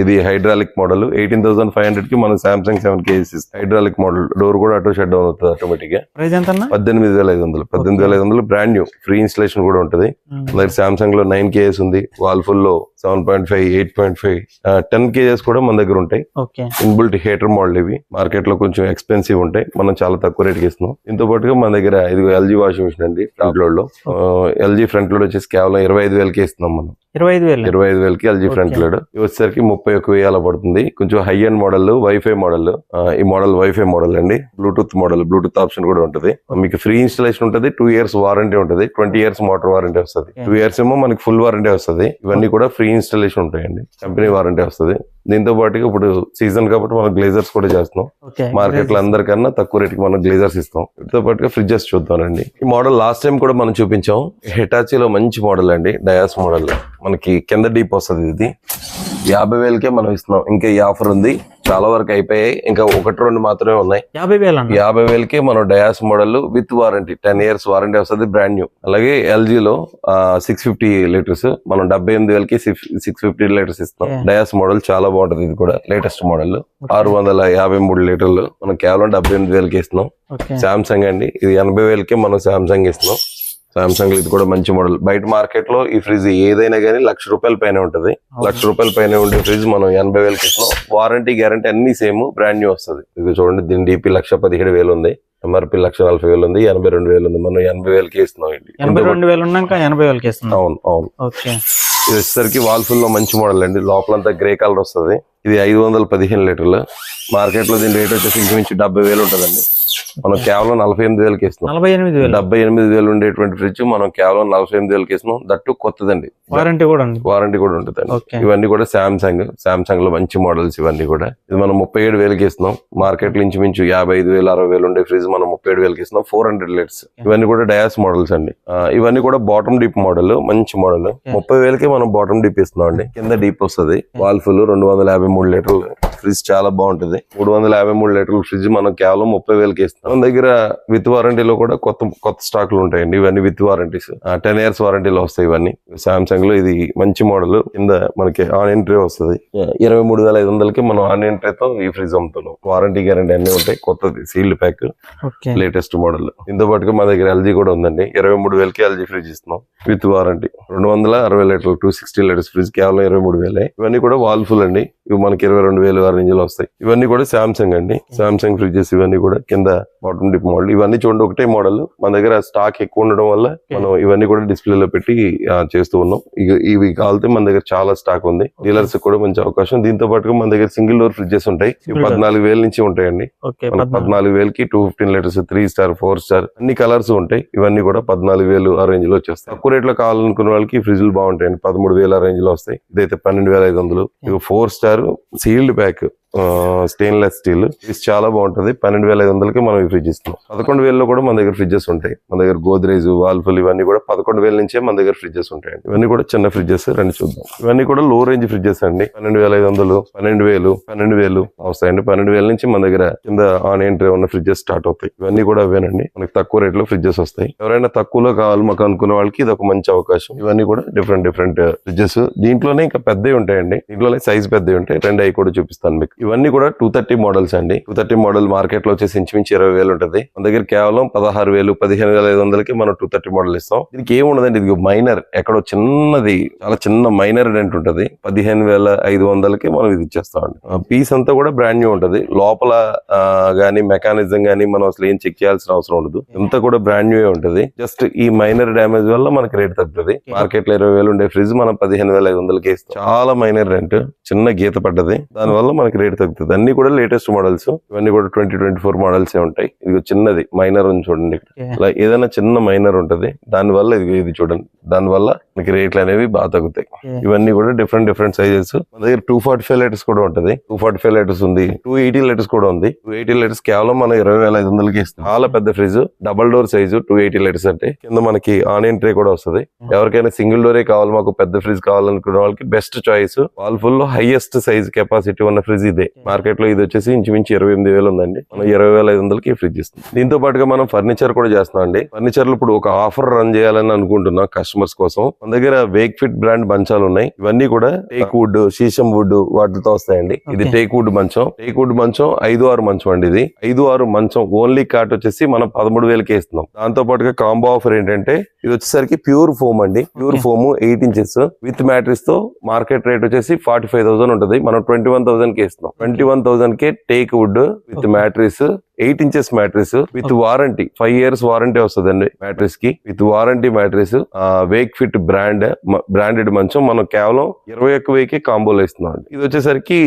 ఇది హైడ్రాలిక్ మోడల్. 18,500కి మనం Samsung 7 kg hydraulic model. Door కూడా ఆటో షట్ డౌన్ అవుతుంది ఆటోమేటిక్ గా. 18,500. 18,500 బ్రాండ్ న్యూ. ఫ్రీ ఇన్స్టలేషన్ కూడా ఉంటుంది. మన దగ్గర సామ్సంగ్ లో 9 kg ఉంది. వాల్ఫుల్ లో 7.5, 8.5, 10 kg కూడా మన దగ్గర ఉంటాయి. Inbuilt heater model. ఇవి మార్కెట్ లో కొంచెం ఎక్స్పెన్సివ్ ఉంటాయి. మనం చాలా తక్కువ రేట్ కి ఇస్తున్నాం. దీంతో పాటుగా మన దగ్గర ఇది ఎల్జీ వాషింగ్ మిషన్ అండి. ఫ్రంట్ లోడ్ లో ఎల్జీ ఫ్రంట్ లోడ్ వచ్చేసి కేవలం 25,000కి ఇస్తున్నాం మనం. 25,000కి ఎల్జీ ఫ్రంట్ లోడ్. ఇది వచ్చేసరికి 31,000 అలా పడుతుంది. కొంచెం high and model, wifi model. ఈ మోడల్ వైఫై మోడల్ అండి. Bluetooth model. బ్లూటూత్ ఆప్షన్ కూడా ఉంటుంది. మీకు ఫ్రీ ఇన్స్టాలేషన్ ఉంటుంది. 2 years వారంటీ ఉంటుంది. 20 years మోటార్ వారంటీ వస్తుంది. 2 years ఏమో మనకి ఫుల్ వారంటీ వస్తుంది. ఇవన్నీ కూడా ఫ్రీ ఇన్స్టాలేషన్ ఉంటాయండి. కంపెనీ వారంటీ వస్తుంది. దీంతో పాటుగా ఇప్పుడు సీజన్ కాబట్టి మనం గ్లేజర్స్ కూడా చేస్తున్నాం. మార్కెట్ లో అందరికన్నా తక్కువ రేట్ కి మనం గ్లేజర్స్ ఇస్తాం. వీటితో పాటుగా ఫ్రిడ్జెస్ చూద్దామండి. ఈ మోడల్ లాస్ట్ టైం కూడా మనం చూపించాం. హిటాచీలో మంచి మోడల్ అండి. Dais model. మనకి కింద డీప్ వస్తుంది. ఇది 50,000కే మనం ఇస్తున్నాం. ఇంకా ఈ ఆఫర్ ఉంది. చాలా వరకు అయిపోయాయి. ఇంకా 1-2 మాత్రమే ఉన్నాయి. 50,000కే మనం డయాస్ model with warranty. 10 years warranty వస్తుంది. Brand new. అలాగే ఎల్జీలో 650 లీటర్స్ మనం 78,000కి 650 లీటర్స్ ఇస్తాం. డయాస్ మోడల్ చాలా బాగుంటది. ఇది కూడా లేటెస్ట్ మోడల్. 653 లీటర్లు మనం కేవలం 78,000కి ఇస్తున్నాం. సామ్సంగ్ అండి. ఇది 80,000కే మనం సామ్సంగ్ ఇస్తున్నాం. సామ్సంగ్ ఇది కూడా మంచి మోడల్. బయట మార్కెట్ లో ఈ ఫ్రిడ్జ్ ఏదైనా కానీ ₹1,00,000 పైన ఉంటది. ₹1,00,000 పైన ఉండే ఫ్రిడ్జ్ మనం 80,000కి ఇస్తున్నాం. వారంటీ గ్యారంటీ అన్ని సేమ్. బ్రాండ్ న్యూ వస్తుంది. ఇది చూడండి. దీని డీపీ 1,17,000 ఉంది. ఎంఆర్పి 1,40,000 ఉంది. 82,000 ఉంది. మనం 80,000కి ఇస్తున్నాం. 82,000 ఉన్నాక 80,000కి ఇస్తున్నాం. అవును. ఇది వచ్చేసరికి వాల్ఫుల్ లో మంచి మోడల్ అండి. లోపలంతా గ్రే కలర్ వస్తుంది. ఇది 515 లీటర్లు. మార్కెట్ లో దీని రేట్ వచ్చేసి ఇంచుమించు 70,000 ఉంటదండి. మనం కేవలం 48,000కి ఇస్తున్నాం. 78,000 ఉండేటువంటి ఫ్రిడ్జ్ మనం కేవలం 48,000కి ఇస్తున్నాం. దట్టు కొత్తదండి. వారంటీ కూడా ఉంటుందండి. ఇవన్నీ కూడా సామ్సంగ్ లో మంచి మోడల్స్. ఇవన్నీ కూడా ఇది మనం 37,000కి ఇస్తున్నాం. మార్కెట్ లో ఇంచుమించు 55,000, 60,000 ఉండే ఫ్రిడ్జ్ మనం 37,000కి ఇస్తున్నాం. 400 లీటర్స్. ఇవన్నీ కూడా డయాస్ మోడల్స్ అండి. ఇవన్నీ కూడా బాటమ్ డీప్ మోడల్. మంచి మోడల్. 30,000కి మనం బాటమ్ డీప్ ఇస్తున్నాం అండి. కింద డీప్ వస్తుంది. వాల్ఫుల్ 253 లీటర్లు ఫ్రిడ్జ్ చాలా బాగుంటది. 353 లీటర్ల ఫ్రిడ్జ్ మనం కేవలం 30,000కి ఇస్తాం. మన దగ్గర విత్ వారంటీలో కూడా కొత్త స్టాక్లు ఉంటాయండి. ఇవన్నీ విత్ వారంటీస్. 10 years వారంటీలో వస్తాయి. ఇవన్నీ సామ్సంగ్ లో ఇది మంచి మోడల్. కింద మనకి ఆనియన్ ట్రే వస్తుంది. 23,500కి మనం ఆనియన్ ట్రేతో ఈ ఫ్రిడ్జ్ అమ్ముతున్నాం. వారంటీ గ్యారంటీ అన్ని ఉంటాయి. కొత్తది సీల్డ్ ప్యాక్. Latest model. దీంతో పాటుగా మా దగ్గర ఎల్జీ కూడా ఉందండి. 23,000కి ఎల్జీ ఫ్రిడ్జ్ ఇస్తున్నాం విత్ వారంటీ. 260 లీటర్లు 260 లీటర్స్ ఫ్రిడ్జ్ కేవలం 23,000. ఇవన్నీ కూడా వాల్ఫుల్ అండి. ఇవి మనకి 22,000 రేంజ్ లో వస్తాయి. ఇవన్నీ కూడా సామ్సంగ్ అండి. Samsung fridges. ఇవన్నీ కూడా కింద బాటమ్ డిప్ మోడల్. ఇవన్నీ చూడండి ఒకటే మోడల్. మన దగ్గర స్టాక్ ఎక్కువ ఉండడం వల్ల మనం ఇవన్నీ కూడా డిస్ప్లేలో పెట్టి చేస్తూ ఉన్నాం. ఇవి కావాలంటే మన దగ్గర చాలా స్టాక్ ఉంది. డీలర్స్ కూడా మంచి అవకాశం. దీంతో పాటుగా మన దగ్గర సింగిల్ డోర్ ఫ్రిడ్జెస్ ఉంటాయి. 14,000 నుంచి ఉంటాయండి. 14,000కి 215 లీటర్స్ 3 star 4 star అన్ని కలర్స్ ఉంటాయి. ఇవన్నీ కూడా 14,000 ఆ రేంజ్ లో వచ్చేస్తాయి. తక్కువ రేట్ లో కావాలనుకున్న వాళ్ళకి ఫ్రిడ్జ్లు బాగుంటాయండి. 13,000 ఆ రేంజ్ లో వస్తాయి. ఇదైతే 12,500. ఇవి 4 star sealed pack. Stainless steel. ఇది చాలా బాగుంటది. 12,500కి మనం ఈ ఫ్రిడ్జ్ ఇస్తున్నాం. 11,000లో కూడా మన దగ్గర ఫ్రిడ్జెస్ ఉంటాయి. మన దగ్గర గోద్రేజ్, వాల్ఫుల్ ఇవన్నీ కూడా 11,000 నుంచే మన దగ్గర ఫ్రిడ్జెస్ ఉంటాయండి. ఇవన్నీ కూడా చిన్న ఫ్రిడ్జెస్. రండి చూద్దాం. ఇవన్నీ కూడా లో రేంజ్ ఫ్రిడ్జెస్ అండి. 12,500, 12,000 వస్తాయండి. 12,000 నుంచి మన దగ్గర కింద ఆనియన్ ట్రే ఉన్న ఫ్రిడ్జెస్ స్టార్ట్ అవుతాయి. ఇవన్నీ కూడా అవేనండి. మనకి తక్కువ రేట్ లో ఫ్రిడ్జెస్ వస్తాయి. ఎవరైనా తక్కువలో కావాలి మాకు అనుకున్న వాళ్ళకి ఇది ఒక మంచి అవకాశం. ఇవన్నీ కూడా డిఫరెంట్ ఫ్రిడ్జెస్. దీంట్లోనే ఇంకా పెద్దవి ఉంటాయండి. దీంట్లోనే సైజ్ పెద్దవి ఉంటాయి. 2 అవి కూడా చూపిస్తాను మీకు. ఇవన్నీ కూడా 230 మోడల్స్ అండి. 230 మోడల్ మార్కెట్ లో వచ్చేసి ఇంచుమించు 20,000 ఉంటది. మన దగ్గర కేవలం 16,000 15,500కి మనం 230 మోడల్ ఇస్తాం. దీనికి ఏముండదండి, ఇది మైనర్ ఎక్కడో చిన్నది, చాలా చిన్న మైనర్ డెంట్ ఉంటది. 15,500కి మనం ఇది ఇచ్చేస్తామండి. పీస్ అంతా కూడా బ్రాండ్ న్యూ ఉంటది. లోపల గానీ మెకానిజం గానీ మనం అసలు ఏం చెక్ చేయాల్సిన అవసరం ఉండదు. అంతా కూడా బ్రాండ్ న్యూ ఉంటది. జస్ట్ ఈ మైనర్ డ్యామేజ్ వల్ల మనకి రేట్ తగ్గుతుంది. మార్కెట్ లో 20,000 ఉండే ఫ్రిడ్జ్ మనం 15,500కి ఇస్తాం. చాలా మైనర్ రెంట్, చిన్న గీత పడ్డది, దాని వల్ల మనకి రేట్ తగ్గుతుంది. అన్ని కూడా లేటెస్ట్ మోడల్స్, ఇవన్నీ కూడా 2024 మోడల్స్ ఉంటాయి. ఇది చిన్నది మైనర్ ఉంది చూడండి. ఇలా ఏదైనా చిన్న మైనర్ ఉంటది, దాని వల్ల ఇది చూడండి, దాని వల్ల మనకి రేట్లు అనేవి బాగా తగ్గుతాయి. ఇవన్నీ కూడా డిఫరెంట్ సైజెస్. మన దగ్గర 245 లీటర్స్ కూడా ఉంటది. 245 లీటర్స్ ఉంది, 280 లీటర్స్ కూడా ఉంది. 280 లీటర్స్ కేవలం మనం 20,500కి ఇస్తాం. చాలా పెద్ద fridge, double door size 280 litres అంటే. కింద మనకి ఆనియన్ ట్రే కూడా వస్తుంది. ఎవరికైనా సింగిల్ డోరే కావాలి, మాకు పెద్ద ఫ్రిడ్జ్ కావాలనుకున్న వాళ్ళకి బెస్ట్ చాయిస్. వాల్ఫుల్ లో హైయెస్ట్ సైజ్ కెపాసిటీ ఉన్న ఫ్రిడ్జ్ ఇదే. మార్కెట్ లో ఇది వచ్చేసి ఇంచుమించు 28,000 ఉందండి. మనం 20,500కి ఫ్రిడ్జ్ ఇస్తాం. దీంతో పాటుగా మనం ఫర్నిచర్ కూడా చేస్తున్నాం అండి. ఫర్నిచర్ లో ఇప్పుడు ఒక ఆఫర్ రన్ చేయాలని అనుకుంటున్నాం కస్టమర్స్ కోసం. మన దగ్గర వేక్ ఫిట్ బ్రాండ్ మంచాలు ఉన్నాయి. ఇవన్నీ కూడా టేక్ వుడ్, శీశం వుడ్ వాటితో వస్తాయండి. ఇది టేక్ వుడ్ మంచం. టేక్ వుడ్ మంచం 5-6 మంచం అండి. ఇది 5-6 మంచం ఓన్లీ కాట్ వచ్చేసి మనం 13,000కి ఇస్తున్నాం. దాంతో పాటుగా కాంబో ఆఫర్ ఏంటంటే ఇది వచ్చేసరికి ప్యూర్ ఫోమ్ అండి. Pure foam 8 inches with mattress తో మార్కెట్ రేట్ వచ్చేసి 45,000 ఉంటది. మనం 21,000కి ఇస్తున్నాం. 21,000కి teak wood with mattress, 8 inches mattress with warranty, 5 years warranty వస్తుందండి మ్యాట్రిక్స్ కి. With warranty mattress, Wakefit branded మంచం మనం కేవలం 21,000కి కాంబోలో ఇస్తున్నాం. ఇది వచ్చేసరికి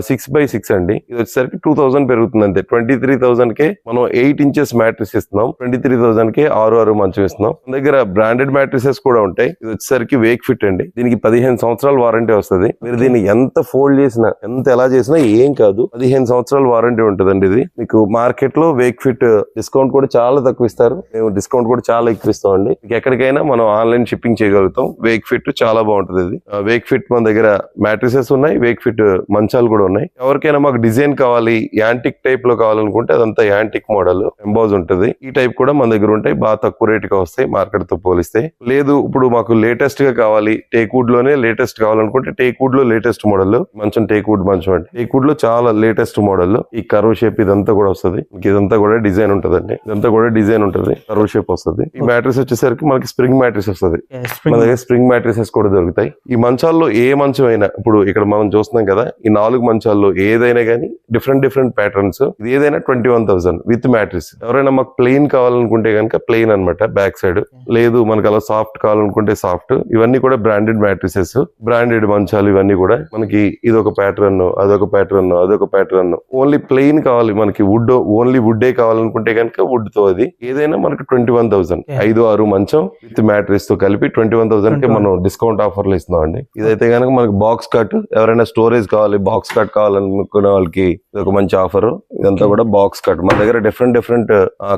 6x6 అండి. ఇది వచ్చేసరికి 2,000 పెరుగుతుంది అంతే. 23,000కే మనం 8 ఇంచెస్ మ్యాట్రిక్స్ ఇస్తున్నాం. 23,000కి 6 మంచం ఇస్తున్నాం. మన దగ్గర బ్రాండెడ్ మ్యాట్రిసెస్ కూడా ఉంటాయి. ఇది వచ్చేసరికి వేక్ ఫిట్ అండి. దీనికి 15 సంవత్సరాల వారంటీ వస్తుంది. మీరు దీన్ని ఎంత ఫోల్డ్ చేసినా, ఎంత ఎలా చేసినా ఏం కాదు, 15 సంవత్సరాల వారంటీ ఉంటుందండి. ఇది మీకు మార్కెట్ లో వేక్ ఫిట్ డిస్కౌంట్ కూడా చాలా తక్కువ ఇస్తారు. మేము డిస్కౌంట్ కూడా చాలా ఎక్కువ ఇస్తాం అండి. ఎక్కడికైనా మనం ఆన్లైన్ షిప్పింగ్ చేయగలుగుతాం. వేక్ ఫిట్ చాలా బాగుంటుంది. ఇది వేక్ ఫిట్ మన దగ్గర మ్యాట్రిసెస్ ఉన్నాయి, వేక్ ఫిట్ మంచాలు కూడా ఉన్నాయి. ఎవరికైనా మాకు డిజైన్ కావాలి, యాంటిక్ టైప్ లో కావాలనుకుంటే అదంతా యాంటిక్ మోడల్ ఎంబోజ్ ఉంటుంది. ఈ టైప్ కూడా మన దగ్గర ఉంటాయి. బాగా తక్కువ రేట్ గా వస్తాయి మార్కెట్ తో పోలిస్తే. లేదు ఇప్పుడు మాకు లేటెస్ట్ గా కావాలి, టేక్ వుడ్ లోనే లేటెస్ట్ కావాలనుకుంటే టేక్ వుడ్ లో లేటెస్ట్ మోడల్ మంచం, టేక్ వుడ్ మంచం అంటే టేక్ వుడ్ లో చాలా లేటెస్ట్ మోడల్. ఈ కర్వ్ షేప్ ఇదంతా కూడా వస్తుంది. ఇదంతా కూడా డిజైన్ ఉంటదండి. ఇదంతా కూడా డిజైన్ ఉంటది, కర్వ్ షేప్ వస్తుంది. ఈ మ్యాట్రిక్స్ వచ్చేసరికి మనకి స్ప్రింగ్ మ్యాట్రిక్స్ వస్తుంది. మన దగ్గర స్ప్రింగ్ మ్యాట్రిసెస్ కూడా దొరుకుతాయి. ఈ మంచాల్లో ఏ మంచం అయినా, ఇప్పుడు ఇక్కడ మనం చూస్తున్నాం కదా, ఈ 4 మంచాల్లో ఏదైనా కానీ డిఫరెంట్ ప్యాటర్న్స్. ఇది ఏదైనా 21,000 విత్ మ్యాట్రిక్స్. ఎవరైనా మాకు ప్లెయిన్ కావాలనుకుంటే కనుక ప్లెయిన్ అన్నమాట బ్యాక్ సైడ్. లేదు మనకు అలా సాఫ్ట్ కావాలనుకుంటే సాఫ్ట్. ఇవన్నీ కూడా బ్రాండెడ్ మ్యాట్రిసెస్, బ్రాండెడ్ మంచాలు. ఇవన్నీ కూడా మనకి ఇదొక ప్యాటర్న్, అదొక ప్యాటర్న్, అదొక ప్యాటర్న్. ఓన్లీ ప్లెయిన్ కావాలి మనకి, వుడ్ ఓన్లీ వుడ్డే కావాలనుకుంటే కనుక వుడ్ తో అది ఏదైనా మనకి 21,000. 5-6 మంచం విత్ మ్యాట్రిక్స్ తో కలిపి 21,000కి మనం డిస్కౌంట్ ఆఫర్లు ఇస్తున్నాం అండి. ఇదైతే కనుక మనకి బాక్స్ కట్, ఎవరైనా స్టోరేజ్ కావాలి, బాక్స్ కట్ కావాలనుకునే వాళ్ళకి ఇది ఒక మంచి ఆఫర్. ఇదంతా కూడా బాక్స్ కట్. మన దగ్గర డిఫరెంట్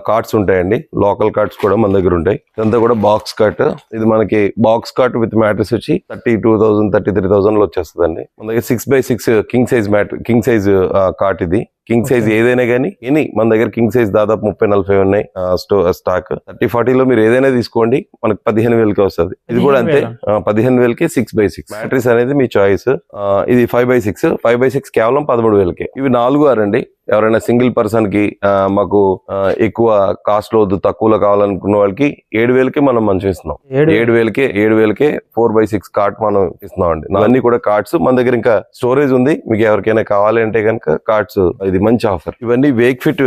కార్డ్స్ ఉంటాయండి. లోకల్ కార్డ్స్ కూడా మన దగ్గర ఉంటాయి. ఇదంతా కూడా బాక్స్ కట్. ఇది మనకి బాక్స్ కట్ విత్ మ్యాట్రిక్స్ వచ్చి 32,000 33,000 లో వచ్చేస్తుందండి. మన దగ్గర 6x6 కింగ్ సైజ్ కార్ట్. ఇది కింగ్ సైజ్ ఏదైనా కానీ మన దగ్గర కింగ్ సైజ్ దాదాపు 30-40 ఉన్నాయి స్టాక్. 30-40 లో మీరు ఏదైనా తీసుకోండి, మనకి 15,000కి వస్తుంది. ఇది కూడా అంతే, 15,000కి 6x6 మ్యాట్రిక్స్ అనేది మీ చాయిస్. ఇది 5x6 కేవలం 13,000కి. ఇవి 4-6 అండి. ఎవరైనా సింగిల్ పర్సన్ కి మాకు ఎక్కువ కాస్ట్ లో వద్దు, తక్కువలో కావాలనుకున్న వాళ్ళకి 7,000కి మనం మంచం ఇస్తున్నాం. 7,000కే 4x6 కార్ట్ మనం ఇస్తున్నాం అండి. అన్ని కూడా కార్డ్స్ మన దగ్గర. ఇంకా స్టోరేజ్ ఉంది, మీకు ఎవరికైనా కావాలి అంటే కనుక కార్డ్స్. ఇది మంచి ఆఫర్. ఇవన్నీ వేక్ ఫిట్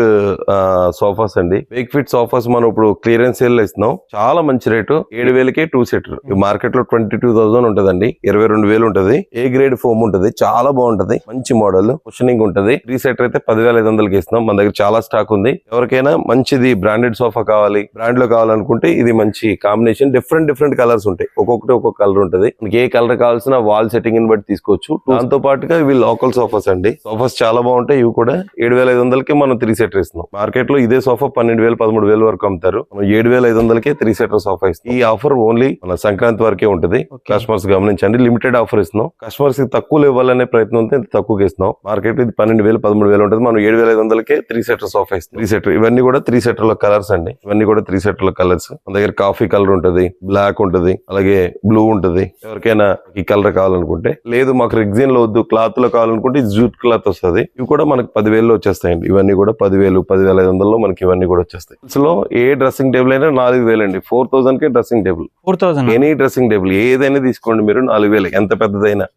సోఫాస్ అండి. వేక్ ఫిట్ సోఫాస్ మనం ఇప్పుడు క్లియరెన్స్ సేల్ లో ఇస్తున్నాం. చాలా మంచి రేటు. 7,000కే 2 సీటర్. మార్కెట్ లో 22,000 ఉంటదండి. 22,000 ఉంటది. ఏ గ్రేడ్ ఫోమ్ ఉంటది, చాలా బాగుంటది. మంచి మోడల్, కుషనింగ్ ఉంటది. 3 సీటర్ అయితే 10,500కి ఇస్తున్నాం. మన దగ్గర చాలా స్టాక్ ఉంది. ఎవరికైనా మంచిది బ్రాండెడ్ సోఫా కావాలి, బ్రాండ్ లో కావాలనుకుంటే ఇది మంచి కాంబినేషన్. డిఫరెంట్ కలర్స్ ఉంటాయి. ఒక్కొక్కటి ఒక్కొక్క కలర్ ఉంటది. మనకి ఏ కలర్ కావాల్సిన వాల్ సెట్టింగ్ ని బట్టి తీసుకోవచ్చు. దాంతో పాటుగా ఇవి లోకల్ సోఫాస్ అండి. సోఫాస్ చాలా బాగుంటాయి. ఇవి కూడా 7,500కి మనం 3 సీటర్ ఇస్తున్నాం. మార్కెట్ లో ఇదే సోఫా 12,000-13,000 వరకు అమ్ముతారు. మనం 7,500కే 3 సీటర్ సోఫా ఇస్తాం. ఈ ఆఫర్ ఓన్లీ మన సంక్రాంతి వరకే ఉంటుంది. కస్టమర్స్ గమనించండి. లిమిటెడ్ ఆఫర్ ఇస్తున్నాం. కస్టమర్స్ కి తక్కువ ఇవ్వాలనే ప్రయత్నం ఉంటే తక్కువకి ఇస్తున్నాం. మార్కెట్ ఇది 12,000-13,000 ఉంటుంది. మనం మనం 7,500కే 3 seater సోఫా ఇస్తాం. 3 seater ఇవన్నీ కూడా 3 seater లో కలర్స్ అండి. ఇవన్నీ కూడా 3 seater లో కలర్స్. మన దగ్గర కాఫీ కలర్ ఉంటది, బ్లాక్ ఉంటది, అలాగే బ్లూ ఉంటది. ఎవరికైనా ఈ కలర్ కావాలనుకుంటే, లేదు మాకు రెగ్జిన్ లో వద్దు క్లాత్ లో కావాలనుకుంటే జూట్ క్లాత్ వస్తుంది. ఇవి కూడా మనకి 10,000లో వచ్చేస్తాయండి. ఇవన్నీ కూడా 10,000, 10,500లో మనకి ఇవన్నీ కూడా వచ్చేస్తాయి. అసలు ఏ డ్రెస్సింగ్ టేబుల్ అయినా 4,000 అండి. 4,000కే dressing table. 4,000 any dressing table ఏదైనా తీసుకోండి మీరు 4,000. ఎంత పెద్దదైనా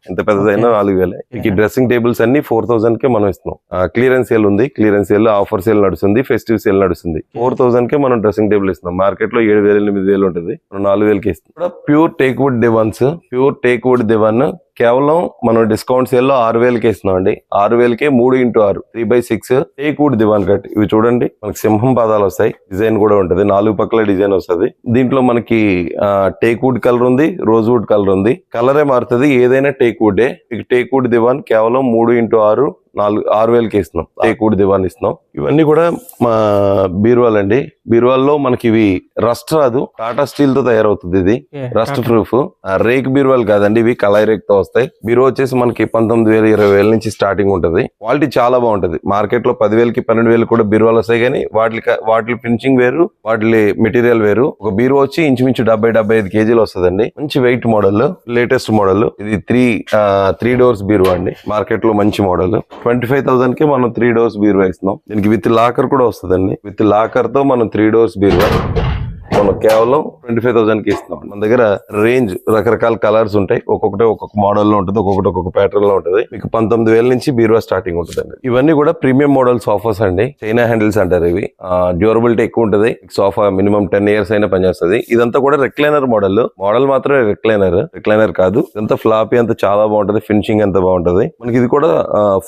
4,000. ఈ డ్రెస్సింగ్ టేబుల్స్ అన్ని 4,000కే మనం ఇస్తున్నాం. క్లియరెన్స్ సేల్ ఉంది, క్లియరెన్స్ సేల్ ఆఫర్ సేల్ నడుస్తుంది, ఫెస్టివ్ సేల్ నడుస్తుంది. 4,000కే మనం డ్రెస్సింగ్ టేబుల్ ఇస్తున్నాం. మార్కెట్ లో 7,000, 8,000 ఉంటుంది, మనం 4,000కి ఇస్తున్నాం. Pure teak wood దివాన్స్, pure teak wood దివాన్ కేవలం మనం డిస్కౌంట్ సేల్ లో 6,000కి ఇస్తున్నాం అండి. 6,000కే 3x6 3x6 టేక్ వుడ్ దివాన్ కట్. ఇవి చూడండి, మనకి సింహం పాదాలు వస్తాయి, డిజైన్ కూడా ఉంటది, 4 పక్కల డిజైన్ వస్తుంది. దీంట్లో మనకి టేక్ వుడ్ కలర్ ఉంది, రోజ్ వుడ్ కలర్ ఉంది. కలరే మారుతుంది, ఏదైనా టేక్ వుడ్. టేక్ వుడ్ దివాన్ కేవలం 3x6 6,000కి ఇస్తున్నాం. టేక్ వుడ్ దివాన్ ఇస్తున్నాం. ఇవన్నీ కూడా మా బీరువాల్ అండి. బీరువాల్లో మనకి ఇవి రస్ట్ రాదు, టాటా స్టీల్ తో తయారవుతుంది. ఇది రస్ట్ ప్రూఫ్. రేక్ బీరువాల్ కాదండి, ఇవి కళాయి రేక్ తో వస్తాయి. బీరువా వచ్చేసి మనకి 19,000, 20,000 నుంచి స్టార్టింగ్ ఉంటుంది. క్వాలిటీ చాలా బాగుంటది. మార్కెట్ లో 10,000కి 12,000 కూడా బీరువాలు వస్తాయి, కానీ వాటి ఫినిషింగ్ వేరు, వాటి మెటీరియల్ వేరు. ఒక బీరువా వచ్చి ఇంచుమించు 70-75 కేజీలు వస్తుందండి. మంచి వెయిట్ మోడల్, లేటెస్ట్ మోడల్. ఇది 3 doors బీరువా అండి. మార్కెట్ లో మంచి మోడల్. 25,000కి మనం 3 doors బీరువా ఇస్తున్నాం. దీనికి విత్ లాకర్ కూడా వస్తుందండి. విత్ లాకర్ తో మనం 3 doors బీరువా మనం కేవలం 25,000కి ఇస్తున్నాం. మన దగ్గర రేంజ్ రకరకాల కలర్స్ ఉంటాయి. ఒక్కొక్క మోడల్ లో ఉంటుంది, ఒక్కొక్క ప్యాటర్న్ లో ఉంటుంది. మీకు 19,000 నుంచి బీరువా స్టార్టింగ్ ఉంటుందండి. ఇవన్నీ కూడా ప్రీమియం మోడల్ సోఫాస్ అండి. చైనా హ్యాండిల్స్ అంటారు ఇవి. డ్యూరబిలిటీ ఎక్కువ ఉంటుంది. సోఫా మినిమం 10 years అయినా పనిచేస్తుంది. ఇదంతా కూడా రెక్లైనర్ మోడల్ మాత్రమే రెక్లైనర్ కాదు. ఇదంతా ఫ్లాపీ, అంతా చాలా బాగుంటది. ఫినిషింగ్ అంతా బాగుంటది. మనకి ఇది కూడా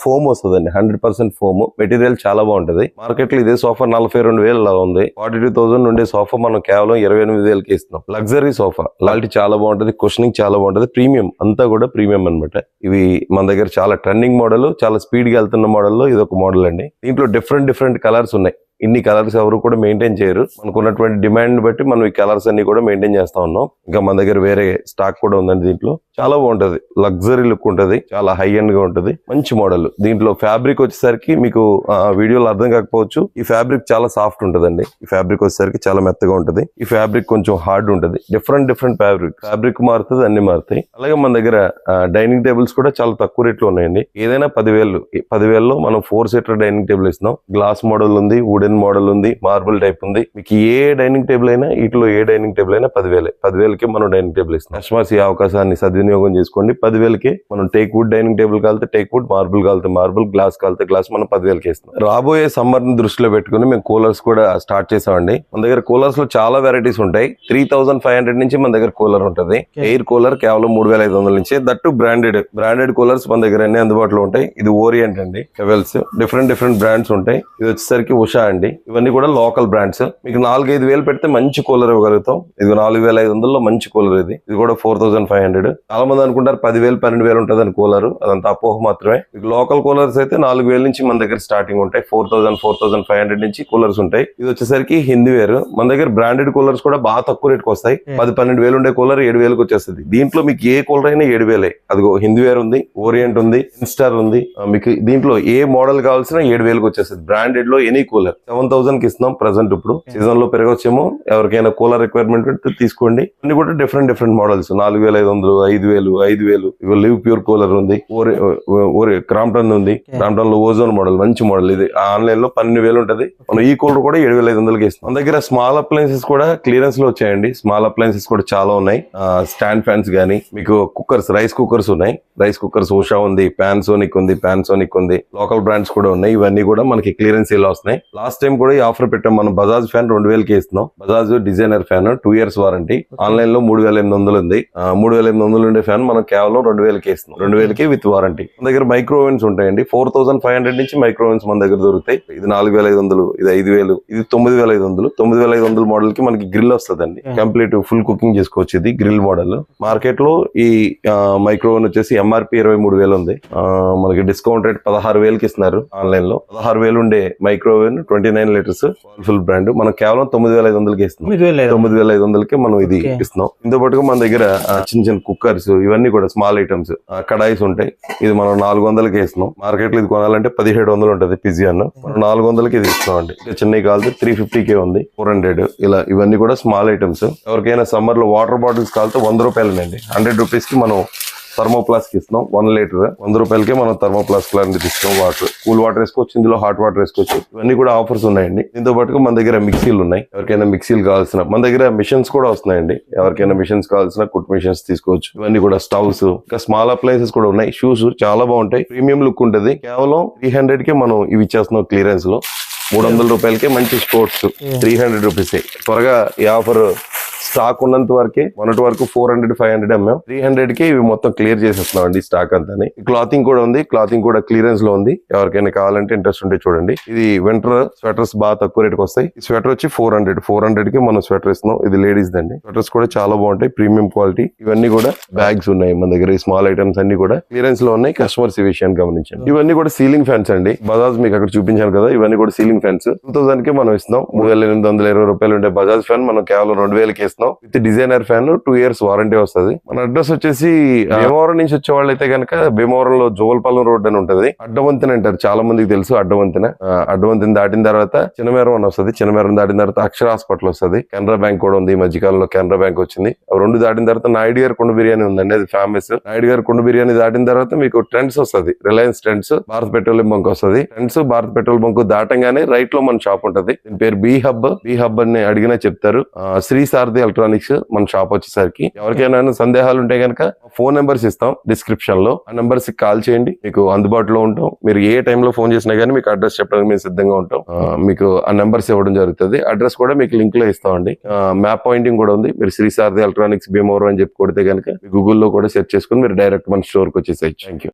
ఫోమ్ వస్తుందండి, 100% ఫోమ్. మెటీరియల్ చాలా బాగుంటది. మార్కెట్ లో ఇదే సోఫా 42,000 లా ఉంది. 42,000 ఉండే సోఫా మనం కేవలం 28,000కి ఇస్తున్నాం. లగ్జరీ సోఫా, క్వాలిటీ చాలా బాగుంటది, కుషనింగ్ చాలా బాగుంటది, ప్రీమియం, అంతా కూడా ప్రీమియం అన్నమాట. ఇవి మన దగ్గర చాలా ట్రెండింగ్ మోడల్, చాలా స్పీడ్ గా వెళ్తున్న మోడల్లో ఇది ఒక మోడల్ అండి. దీంట్లో డిఫరెంట్ కలర్స్ ఉన్నాయి. ఇన్ని కలర్స్ ఎవరు కూడా మెయింటైన్ చేయరు. మనకున్నటువంటి డిమాండ్ బట్టి మనం ఈ కలర్స్ అన్ని కూడా మెయింటైన్ చేస్తా ఉన్నాం. ఇంకా మన దగ్గర వేరే స్టాక్ కూడా ఉందండి. దీంట్లో చాలా బాగుంటది, లగ్జరీ లుక్ ఉంటది, చాలా హై ఎండ్ గా ఉంటది, మంచి మోడల్. దీంట్లో ఫ్యాబ్రిక్ వచ్చేసరికి మీకు వీడియోలో అర్థం కాకపోవచ్చు, ఈ ఫ్యాబ్రిక్ చాలా సాఫ్ట్ ఉంటదండి. ఈ ఫ్యాబ్రిక్ వచ్చేసరికి చాలా మెత్తగా ఉంటది. ఈ ఫ్యాబ్రిక్ కొంచెం హార్డ్ ఉంటది. డిఫరెంట్ ఫ్యాబ్రిక్ మారుతుంది, అన్ని మారుతాయి. అలాగే మన దగ్గర డైనింగ్ టేబుల్స్ కూడా చాలా తక్కువ రేట్లో ఉన్నాయండి. ఏదైనా 10,000లో మనం 4 seater డైనింగ్ టేబుల్ ఇస్తున్నాం. గ్లాస్ మోడల్ ఉంది, వుడెన్ మోడల్ ఉంది, మార్బుల్ టైప్ ఉంది. మీకు ఏ డైనింగ్ టేబుల్ అయినా, వీటిలో ఏ డైనింగ్ టేబుల్ అయినా 10,000కి మనం డైనింగ్ టేబుల్ ఇస్తాం. కస్టమర్స్ ఈ అవకాశాన్ని సద్వినియోగం చేసుకోండి. 10,000కి మనం టేక్ వుడ్ డైనింగ్ టేబుల్ కాలితే టేక్ వుడ్, మార్బుల్ కాలితే మార్బుల్, గ్లాస్ కాలితే గ్లాస్ మనం 10,000కి ఇస్తాం. రాబోయే సమ్మర్ ని దృష్టిలో పెట్టుకుని మేము కూలర్స్ కూడా స్టార్ట్ చేసామండి. మన దగ్గర కూలర్స్ లో చాలా వెరైటీస్ ఉంటాయి. 3,500 నుంచి మన దగ్గర కూలర్ ఉంటుంది. ఎయిర్ కూలర్ కేవలం 3,500 నుంచి. దట్టు బ్రాండెడ్ కూలర్స్ మన దగ్గర అన్ని అందుబాటులో ఉంటాయి. ఇది ఓరియంట్ అండి, హెవెల్స్, డిఫరెంట్ బ్రాండ్స్ ఉంటాయి. ఇది వచ్చేసరికి ఉషా అండి. ఇవన్నీ కూడా లోకల్ బ్రాండ్స్. మీకు 4-5 వేలు పెడితే మంచి కూలర్ ఇవ్వగలుగుతాం. ఇది 4,500లో మంచి కూలర్. ఇది కూడా 4,500. చాలా మంది అనుకుంటారు 10,000, 12,000 ఉంటుందని కూలర్. అదంతా అపోహ మాత్రమే. మీకు లోకల్ కూలర్స్ అయితే 4,000 నుంచి మన దగ్గర స్టార్టింగ్ ఉంటాయి. 4,000, 4,500 నుంచి కూలర్స్ ఉంటాయి. ఇది వచ్చేసరికి హిందీ వేర్. మన దగ్గర బ్రాండెడ్ కూలర్స్ కూడా బాగా తక్కువ రేట్కి వస్తాయి. 10-12 ఉండే కూలర్ 7,000కి వచ్చేస్తుంది. దీంట్లో మీకు ఏ కూలర్ అయినా 7,000. అదిగో హిందీ వేర్ ఉంది, ఓరియంట్ ఉంది, ఇన్స్టార్ ఉంది. మీకు దీంట్లో ఏ మోడల్ కావాల్సిన 7,000కి వచ్చేస్తుంది. బ్రాండెడ్ లో ఎనీ కూలర్ 7,000కి ఇస్తున్నాం. ప్రెసెంట్ ఇప్పుడు సీజన్ లో పెరగొచ్చేమో. ఎవరికైనా కూలర్ రిక్వైర్మెంట్ తీసుకోండి. అన్ని కూడా డిఫరెంట్ మోడల్స్. 4,500, 5,000 ఇవి లివ్ ప్యూర్ కూలర్ ఉంది. క్రాంప్టన్ ఉంది. క్రాంప్టన్ లో ఓజోన్ మోడల్, మంచి మోడల్. ఇది ఆన్లైన్ లో 12,000 ఉంటది. మనం ఈ కూలర్ కూడా 7,500కి ఇస్తాం. మన దగ్గర స్మాల్ అప్లయన్సెస్ కూడా క్లియరెన్స్ లో వచ్చాయండి. స్మాల్ అప్లయన్సెస్ కూడా చాలా ఉన్నాయి. స్టాండ్ ఫ్యాన్స్ గానీ, మీకు కుక్కర్స్, రైస్ కుక్కర్స్ ఉన్నాయి. రైస్ కుక్కర్స్ ఉషా ఉంది, పానాసోనిక్ ఉంది, లోకల్ బ్రాండ్స్ కూడా ఉన్నాయి. ఇవన్నీ కూడా మనకి క్లియరెన్స్ సేల్ వస్తున్నాయి. లాస్ట్ టైం కూడా ఈ ఆఫర్ పెట్టాం. మనం బజాజ్ ఫ్యాన్ 2,000కి ఇస్తున్నాం. Bajaj designer fan 2 years warranty. Online లో 3,800 ఉంది. 3,800 ఉండే ఫ్యాన్ మనం కేవలం 2,000కి ఇస్తున్నాం. 2,000కి విత్ వారంటీ. మన దగ్గర మైక్రో ఓవెన్స్ ఉంటాయండి. 4,500 నుంచి మైక్రో ఓవెన్స్ మన దగ్గర దొరుకుతాయి. ఇది 4,500, ఇది 5,000, ఇది 9,500. 9,500 మోడల్ కి మనకి గ్రిల్ వస్తుందండి. కంప్లీట్ ఫుల్ కుకింగ్ చేసుకోవచ్చు. ఇది గ్రిల్ మోడల్. మార్కెట్ లో ఈ మైక్రో ఓవెన్ వచ్చేసి ఎంఆర్పి 23,000 ఉంది. మనకి డిస్కౌంట్ రేట్ 16,000కి ఇస్తున్నారు. ఆన్లైన్ లో 16,000 ఉండే micro oven 29 litres powerful brand. మనం కేవలం 9,500కి ఇస్తున్నాం. 9,500కి మనం ఇది ఇస్తున్నాం. ఇంతో పాటుగా మన దగ్గర చిన్న చిన్న కుక్కర్స్ ఇవన్నీ కూడా స్మాల్ ఐటమ్స్ కడాయిస్ ఉంటాయి. ఇది మనం 400కి ఇస్తున్నాం. మార్కెట్ లో ఇది కొనాలంటే 1700 ఉంటది పిజియన్. మనం 400కి ఇది ఇస్తున్నాం అండి. చిన్నవి కాలితే 350కే ఉంది, 400 ఇలా. ఇవన్నీ కూడా స్మాల్ ఐటమ్స్. ఎవరికైనా సమ్మర్ లో వాటర్ బాటిల్స్ కాలితే 100 రూపాయలేనండి. 100 రూపీస్ కి మనం థర్మోప్లాస్క్ ఇస్తున్నాం. 1 లీటర్ 100 రూపాయలకే మనం థర్మోప్లాస్క్ లాంటిది ఇస్తున్నాం. వాటర్ కూల్ వాటర్ వేసుకోవచ్చు, ఇందులో హాట్ వాటర్ వేసుకోవచ్చు. ఇవన్నీ కూడా ఆఫర్స్ ఉన్నాయండి. దీంతో పాటుగా మన దగ్గర మిక్సీలు ఉన్నాయి. ఎవరికైనా మిక్సీలు కావాల్సిన, మన దగ్గర మిషన్స్ కూడా వస్తున్నాయండి. ఎవరికైనా మిషన్స్ కావాల్సిన కుట్ మిషన్స్ తీసుకోవచ్చు. ఇవన్నీ కూడా స్టవ్స్, ఇంకా స్మాల్ అప్లయన్సెస్ కూడా ఉన్నాయి. షూస్ చాలా బాగుంటాయి, ప్రీమియం లుక్ ఉంటుంది. కేవలం 300కే మనం ఇవి ఇచ్చేస్తున్నాం క్లియరెన్స్ లో. 300 రూపాయలకే మంచి స్పోర్ట్స్ 300 రూపీస్. త్వరగా ఈ ఆఫర్ స్టాక్ ఉన్నంత వరకే. మొన్నటి వరకు 400 500 అమ్మాం. 300కి ఇవి మొత్తం క్లియర్ చేసేస్తున్నాం అండి స్టాక్ అంతా. క్లాతింగ్ కూడా ఉంది, క్లాతింగ్ కూడా క్లియరెన్స్ లో ఉంది. ఎవరికైనా కావాలంటే ఇంట్రెస్ట్ ఉంటే చూడండి. ఇది వింటర్ స్వెటర్స్ బాగా తక్కువ రేట్కి వస్తాయి. ఈ స్వెటర్ వచ్చి 400కి మనం స్వెటర్ ఇస్తున్నాం. ఇది లేడీస్ దండి. స్వెటర్స్ కూడా చాలా బాగుంటాయి, ప్రీమియం క్వాలిటీ. ఇవన్నీ కూడా బ్యాగ్స్ ఉన్నాయి మన దగ్గర. ఈ స్మాల్ ఐటమ్స్ అన్ని కూడా క్లియరెన్స్ లో ఉన్నాయి. కస్టమర్స్ ఈ విషయాన్ని గమనించండి. ఇవన్నీ కూడా సీలింగ్ ఫ్యాన్స్ అండి. బజాజ్ మీకు అక్కడ చూపించాను కదా, ఇవన్నీ కూడా సీలింగ్ ఫ్యాన్స్. 2000కి మనం ఇస్తున్నాం. 3,820 రూపాయలు ఉండే బజాజ్ ఫ్యాన్ మనం కేవలం 2,000కి ఇస్తున్నాం. With designer fan 2 years warranty వస్తుంది. మన అడ్రస్ వచ్చేసి భీమవరం నుంచి వచ్చే వాళ్ళు అయితే కనుక భీమవరంలో జోగల్పాలెం రోడ్ అని ఉంటది. అడ్డవంతిన అంటారు, చాలా మందికి తెలుసు అడ్డవంతిన. అడ్డవంతిన దాటిన తర్వాత చిన్నమేరం అని వస్తుంది. చిన్నమేరం దాటిన తర్వాత అక్షర హాస్పిటల్ వస్తుంది. కెనరా బ్యాంక్ కూడా ఉంది. ఈ మధ్యకాలంలో కెనరా బ్యాంక్ వచ్చింది. అవి 2 దాటిన తర్వాత నాయుడు గారి కుండ బిర్యానీ ఉందండి, అది ఫేమస్. నాయుడు గారి కుండ బిర్యానీ దాటిన తర్వాత మీకు ట్రెండ్స్ వస్తుంది. Reliance Trends, Bharat petroleum bunk వస్తుంది. ట్రెండ్స్, భారత్ పెట్రోల్ బంక్ దాటంగానే రైట్ లో మన షాప్ ఉంటది. దీని పేరు బీ హబ్ అని అడిగినా చెప్తారు. శ్రీ సారథి ఎలక్ట్రానిక్స్ మన షాప్ వచ్చేసరికి. ఎవరికైనా సందేహాలు ఉంటే కనుక ఫోన్ నెంబర్స్ ఇస్తాం డిస్క్రిప్షన్ లో. ఆ నెంబర్స్ కి కాల్ చేయండి, మీకు అందుబాటులో ఉంటాం. మీరు ఏ టైంలో ఫోన్ చేసినా గానీ మీకు అడ్రస్ చెప్పడానికి మేము సిద్ధంగా ఉంటాం. మీకు ఆ నెంబర్స్ ఇవ్వడం జరుగుతుంది. అడ్రస్ కూడా మీకు లింక్ లో ఇస్తామండి. మ్యాప్ పాయింటింగ్ కూడా ఉంది. మీరు శ్రీ సారథి ఎలక్ట్రానిక్స్ భీమవరం అని చెప్పి కొడితే కనుక గూగుల్లో కూడా సెర్చ్ చేసుకుని మీరు డైరెక్ట్ మన స్టోర్ కి వచ్చేసేయచ్చు. Thank you.